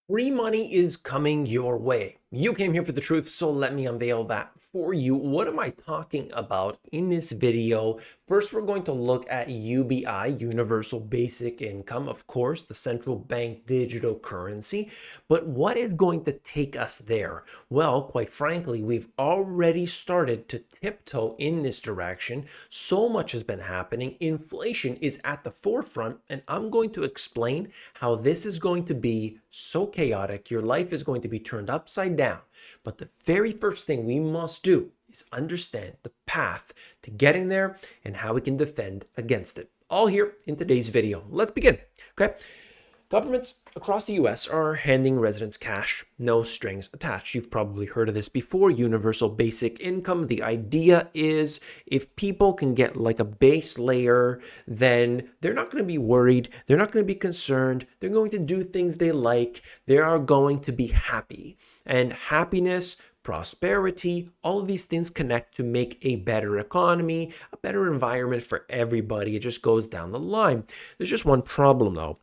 Free money is coming your way. You came here for the truth, so let me unveil that for you. What am I talking about in this video? First, we're going to look at UBI, Universal Basic Income, of course, the central bank digital currency. But what is going to take us there? Well, quite frankly, we've already started to tiptoe in this direction. So much has been happening. Inflation is at the forefront, and I'm going to explain how this is going to be so chaotic. Your life is going to be turned upside down. But the very first thing we must do is understand the path to getting there and how we can defend against it. All here in today's video. Let's begin. Okay. Governments across the US are handing residents cash, no strings attached. You've probably heard of this before, universal basic income. The idea is if people can get like a base layer, then they're not going to be worried. They're not going to be concerned. They're going to do things they like. They are going to be happy. And happiness, prosperity, all of these things connect to make a better economy, a better environment for everybody. It just goes down the line. There's just one problem though.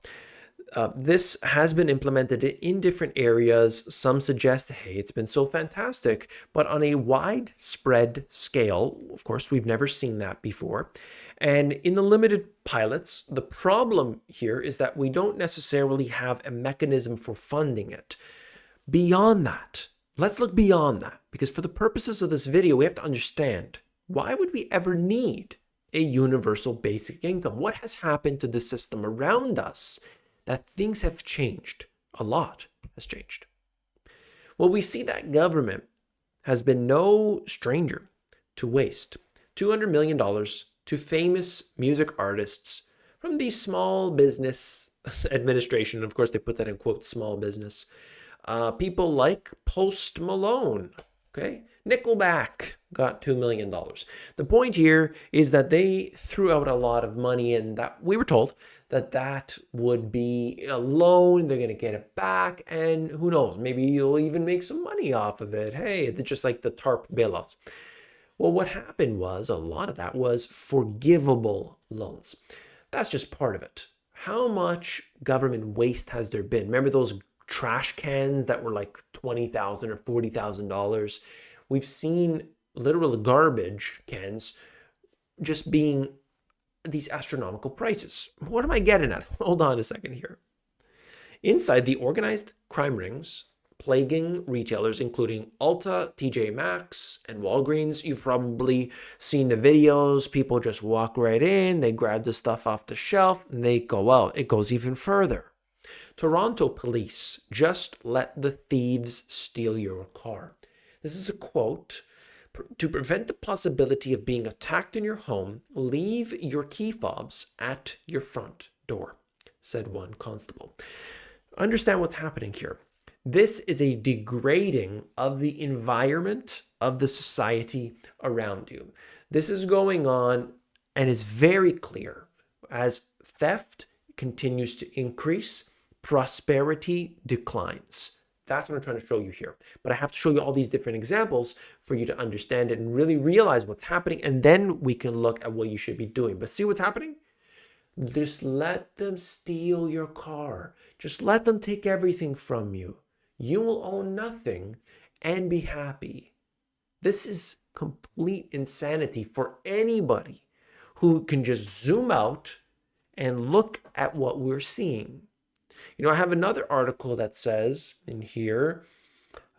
This has been implemented in different areas. Some suggest, hey, it's been so fantastic, but on a widespread scale, of course, we've never seen that before. And in the limited pilots, the problem here is that we don't necessarily have a mechanism for funding it. Beyond that, let's look beyond that, because for the purposes of this video, we have to understand, why would we ever need a universal basic income? What has happened to the system around us that things have changed? A lot has changed. Well, we see that government has been no stranger to waste $200 million to famous music artists from the small business administration. Of course, they put that in quotes, small business. People like Post Malone, okay? Nickelback got $2 million. The point here is that they threw out a lot of money, and that we were told that that would be a loan. They're going to get it back, and who knows, maybe you'll even make some money off of it. Hey, it's just like the TARP bailouts. Well, what happened was a lot of that was forgivable loans. That's just part of it. How much government waste has there been? Remember those trash cans that were like $20,000 or $40,000? We've seen literal garbage cans just being these astronomical prices. What am I getting at? Hold on a second here. Inside, the organized crime rings plaguing retailers, including Ulta, TJ Maxx, and Walgreens. You've probably seen the videos. People just walk right in, they grab the stuff off the shelf, and they go out. It goes even further. Toronto police just let the thieves steal your car. This is a quote. To prevent the possibility of being attacked in your home, leave your key fobs at your front door, said one constable. Understand what's happening here. This is a degrading of the environment of the society around you. This is going on and is very clear as theft continues to increase, prosperity declines. That's what I'm trying to show you here. But I have to show you all these different examples for you to understand it and really realize what's happening. And then we can look at what you should be doing. But see what's happening? Just let them steal your car. Just let them take everything from you. You will own nothing and be happy. This is complete insanity for anybody who can just zoom out and look at what we're seeing. You know, I have another article that says in here,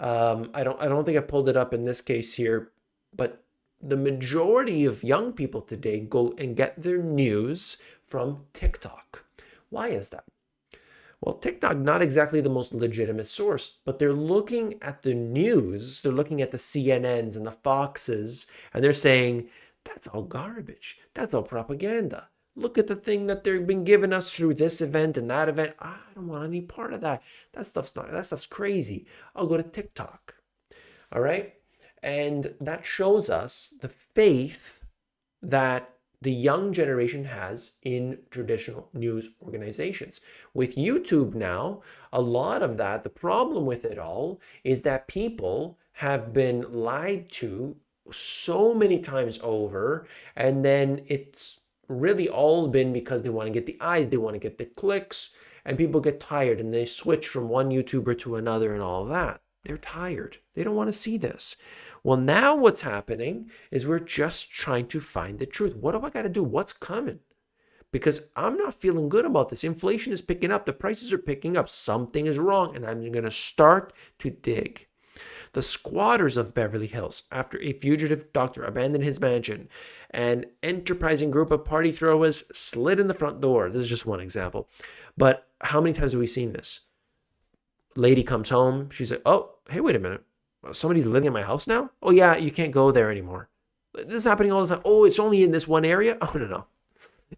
I don't think I pulled it up in this case here, but the majority of young people today go and get their news from TikTok. Why is that? Well, TikTok, not exactly the most legitimate source, but they're looking at the news, they're looking at the CNNs and the Foxes, and they're saying, that's all garbage, that's all propaganda. Look at the thing that they've been giving us through this event and that event. I don't want any part of that. That stuff's crazy. I'll go to TikTok. All right? And that shows us the faith that the young generation has in traditional news organizations. With YouTube now, a lot of that, the problem with it all is that people have been lied to so many times over, and then it's really all been because they want to get the eyes, they want to get the clicks, and people get tired and they switch from one YouTuber to another and all of that. They're tired. They don't want to see this. Well, now what's happening is we're just trying to find the truth. What do I got to do? What's coming? Because I'm not feeling good about this. Inflation is picking up. The prices are picking up. Something is wrong, and I'm going to start to dig. The squatters of Beverly Hills, after a fugitive doctor abandoned his mansion, an enterprising group of party throwers slid in the front door. This is just one example. But how many times have we seen this? Lady comes home. She's like, oh, hey, wait a minute. Somebody's living in my house now? Oh, yeah, you can't go there anymore. This is happening all the time. Oh, it's only in this one area? Oh, no.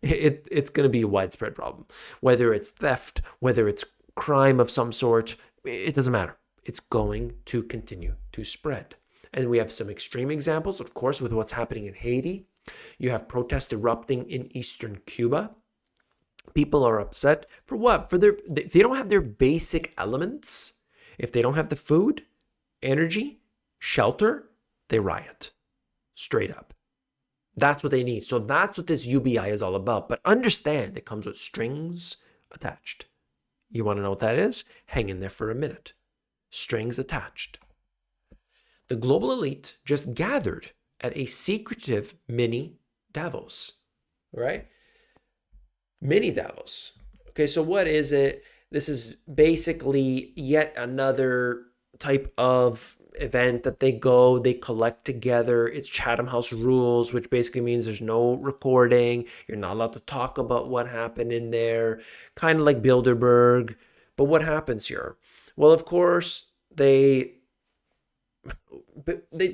It's going to be a widespread problem. Whether it's theft, whether it's crime of some sort, it doesn't matter. It's going to continue to spread. And we have some extreme examples, of course, with what's happening in Haiti. You have protests erupting in eastern Cuba. People are upset for what? If they don't have their basic elements, if they don't have the food, energy, shelter, they riot. Straight up. That's what they need. So that's what this UBI is all about. But understand, it comes with strings attached. You want to know what that is? Hang in there for a minute. Strings attached. The global elite just gathered at a secretive mini Davos, right? Mini Davos. Okay, so what is it? This is basically yet another type of event that they collect together. It's Chatham House rules, which basically means there's no recording. You're not allowed to talk about what happened in there, kind of like Bilderberg. But what happens here? Well, of course, they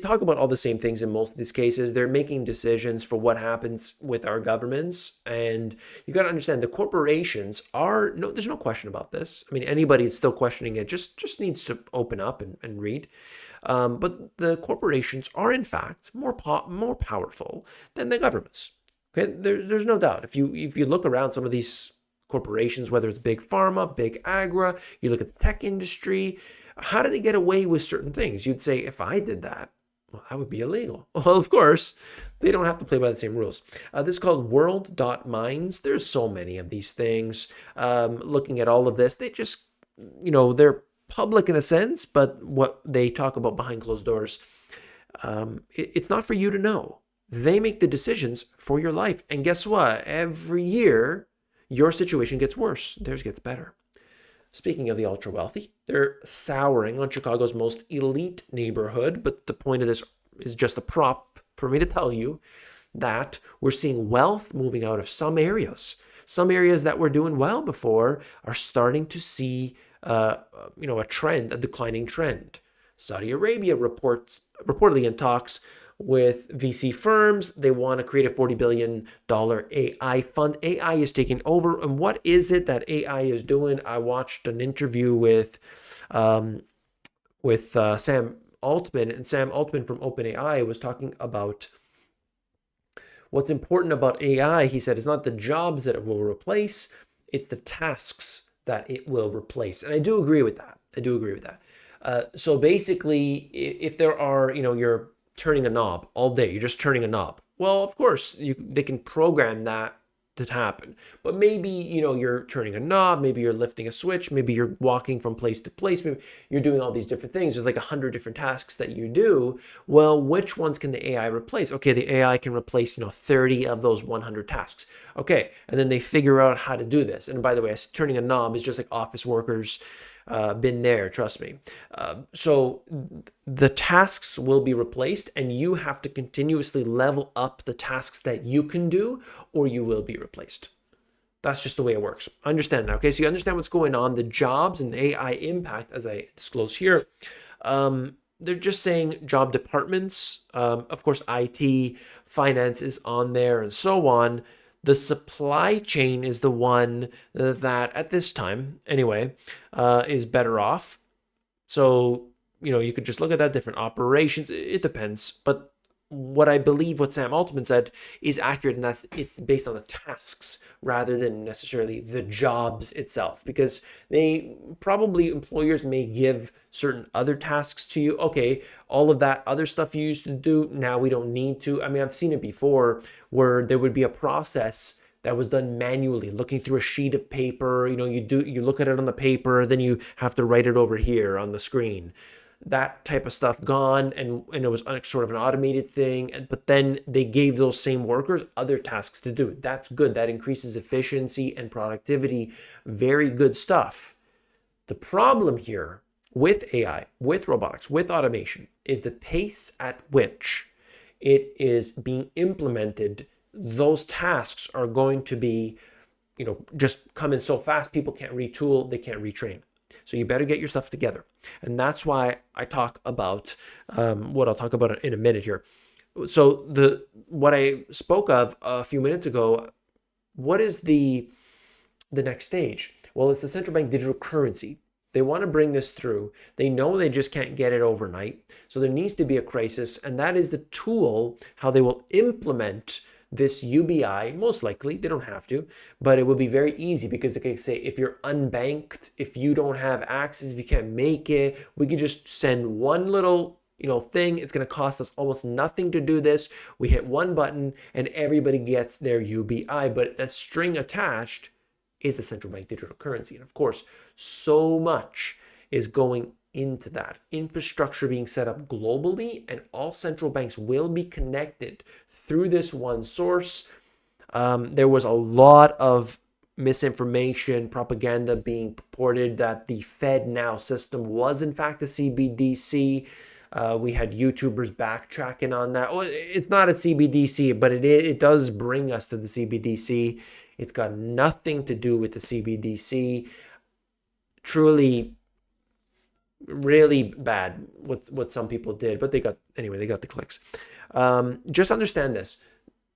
talk about all the same things in most of these cases. They're making decisions for what happens with our governments. And you got to understand, the corporations there's no question about this. I mean, anybody that's still questioning it just needs to open up and read. But the corporations are, in fact, more powerful than the governments. Okay, there's no doubt. If you look around some of these corporations, whether it's big pharma, big agri, you look at the tech industry, how do they get away with certain things? You'd say, if I did that, well, that would be illegal. Well, of course, they don't have to play by the same rules. This is called world.minds. There's so many of these things. Looking at all of this, they just, they're public in a sense, but what they talk about behind closed doors, it's not for you to know. They make the decisions for your life. And guess what? Every year, your situation gets worse. Theirs gets better. Speaking of the ultra wealthy, they're souring on Chicago's most elite neighborhood. But the point of this is just a prop for me to tell you that we're seeing wealth moving out of some areas. Some areas that were doing well before are starting to see a declining trend. Saudi Arabia reportedly in talks with VC firms. They want to create a $40 billion AI fund. AI is taking over. And what is it that AI is doing? I watched an interview with Sam Altman, and Sam Altman from OpenAI was talking about what's important about AI. He said it's not the jobs that it will replace, it's the tasks that it will replace. And I do agree with that. So basically, if there are, you're turning a knob all day, you're just turning a knob. Well, of course, they can program that to happen. But maybe, you're turning a knob, maybe you're lifting a switch, maybe you're walking from place to place, maybe you're doing all these different things. There's like 100 different tasks that you do. Well, which ones can the AI replace? Okay, the AI can replace, 30 of those 100 tasks. Okay, and then they figure out how to do this. And by the way, turning a knob is just like office workers. Been there, trust me. So the tasks will be replaced, and you have to continuously level up the tasks that you can do, or you will be replaced. That's just the way it works. Understand that, okay? So you understand what's going on, the jobs and the AI impact, as I disclose here. They're just saying job departments, of course, IT, finance is on there, and so on. The supply chain is the one that, at this time, anyway, is better off. So, you could just look at that, different operations. It depends. But what I believe what Sam Altman said is accurate, and it's based on the tasks rather than necessarily the jobs itself. Because employers may give certain other tasks to you. Okay, all of that other stuff you used to do, now we don't need to. I mean, I've seen it before where there would be a process that was done manually, looking through a sheet of paper. You look at it on the paper, then you have to write it over here on the screen. That type of stuff gone, and it was sort of an automated thing. But then they gave those same workers other tasks to do. That's good. That increases efficiency and productivity. Very good stuff. The problem here with AI, with robotics, with automation is the pace at which it is being implemented. Those tasks are going to be, just come in so fast, people can't retool, they can't retrain. So you better get your stuff together. And that's why I talk about what I'll talk about in a minute here. So what I spoke of a few minutes ago, what is the next stage? Well, it's the central bank digital currency. They want to bring this through. They know they just can't get it overnight. So there needs to be a crisis, and that is the tool, how they will implement this UBI. Most likely, they don't have to, but it will be very easy because they can say, if you're unbanked, if you don't have access, if you can't make it, we can just send one little thing. It's going to cost us almost nothing to do this. We hit one button and everybody gets their UBI, but that string attached is the central bank digital currency. And of course, so much is going into that. Infrastructure being set up globally, and all central banks will be connected through this one source. There was a lot of misinformation, propaganda being purported that the FedNow system was in fact a CBDC. We had YouTubers backtracking on that. Well, it's not a CBDC, but it does bring us to the CBDC. It's got nothing to do with the CBDC. Truly, really bad what some people did, but they got the clicks. Just understand this,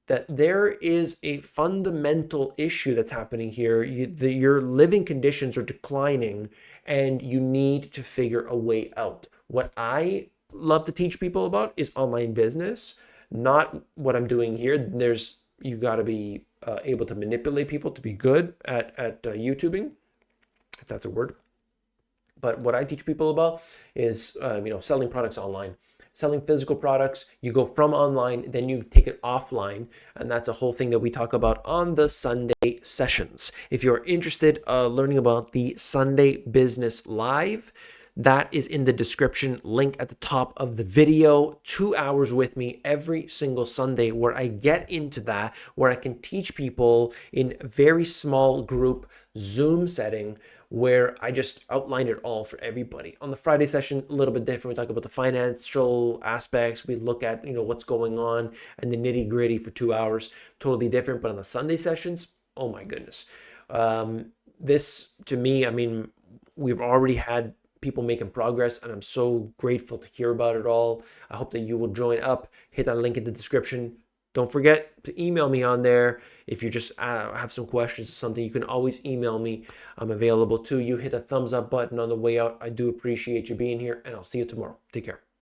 that there is a fundamental issue that's happening here. Your living conditions are declining, and you need to figure a way out. What I love to teach people about is online business, not what I'm doing here. You got to be able to manipulate people to be good at YouTubing, if that's a word. But what I teach people about is selling products online, selling physical products. You go from online, then you take it offline, and that's a whole thing that we talk about on the Sunday sessions. If you're interested learning about the Sunday Business Live, that is in the description, link at the top of the video. 2 hours with me every single Sunday where I get into that, where I can teach people in a very small group Zoom setting, where I just outline it all for everybody. On the Friday session, a little bit different. We talk about the financial aspects. We look at what's going on and the nitty gritty for 2 hours. Totally different. But on the Sunday sessions, oh my goodness. This, to me, we've already had people making progress, and I'm so grateful to hear about it all. I hope that you will join up. Hit that link in the description. Don't forget to email me on there. If you just have some questions or something, you can always email me. I'm available too. You hit the thumbs up button on the way out. I do appreciate you being here, and I'll see you tomorrow. Take care.